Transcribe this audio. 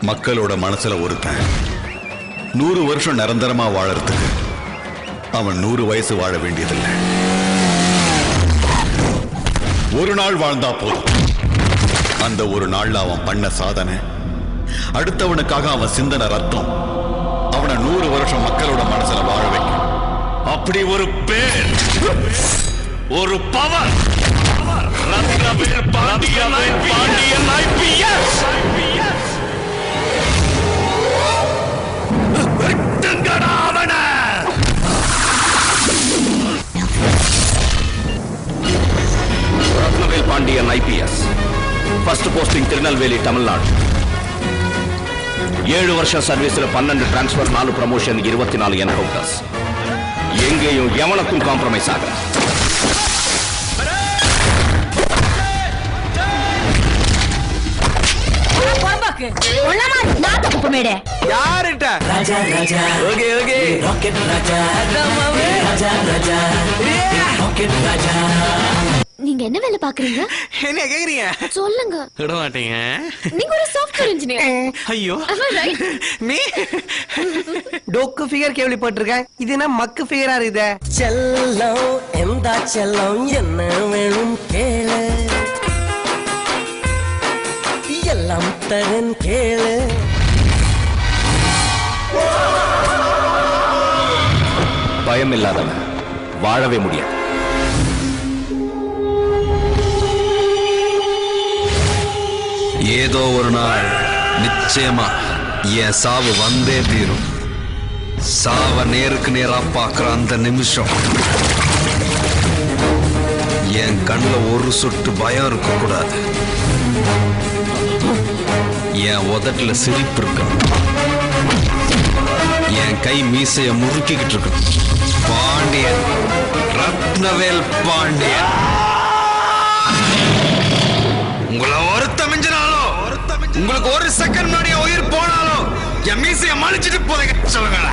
மக்களோட மனசுல ஒருத்தன் 100 வருஷம் நிரந்தரமா வாழறதுக்கு அவன் 100 வயசு வாழ வேண்டியதில்லை. ஒரு நாள் வாழ்ந்தா போதும். அந்த ஒரு நாள்ல அவன் பண்ண சாதனை, அடுத்தவனுக்காக அவன் சிந்தன ரத்தம் அவனை 100 வருஷம் மக்களோட மனசுல வாழ வைக்கும். அப்படி ஒரு பேர், ஒரு power, Pandian IPS. Rathnavel Pandian IPS, first posting Tirunelveli, Tamil Nadu. 7 வருஷம் சர்வீஸ்ல 12 டிரான்ஸ்பர், 4 ப்ரமோஷன், 24 என்கவுண்டர்ஸ். எங்கேயும் எவனுக்கும் காம்ப்ரமைஸ் ஆகல. நீங்க என்ன வேலை பாக்குறீங்க? என்ன கேக்குறீங்க? சொல்லுங்க. விட மாட்டீங்க. நீங்க ஒரு சாஃப்ட்வேர் இன்ஜினியர். ஐயோ, நீ டோக்கு ஃபிகர் கேள்விப்பட்டிருக்கேன். இது என்ன மக்கு ஃபிகரா இருக்குது? செல்லம் எந்த செல்லம் என்ன வேணும் கேளு, எல்லாம் தரன் கேளு. பயம் இல்லாதவன் வாழவே முடியாது. ஏதோ ஒரு நாள் நிச்சயமா என் சாவு வந்தே தீரும். சாவ நேருக்கு நேரா பார்க்கிற அந்த நிமிஷம் என் கண்ணுல ஒரு சொட்டு பயம் இருக்க கூடாது. என் உதட்டுல சிரிப்பு இருக்கும். என் கை மீசைய முறுக்கிக்கிட்டு இருக்கு. பாண்டியன், ரத்னவேல் பாண்டியன். உங்களை ஒருத்த மிஞ்சினாலும், உங்களுக்கு ஒரு செகண்ட் முன்னாடி உயிர் போனாலும் என் மீசைய மலிச்சிட்டு போதை சொல்லுங்களா.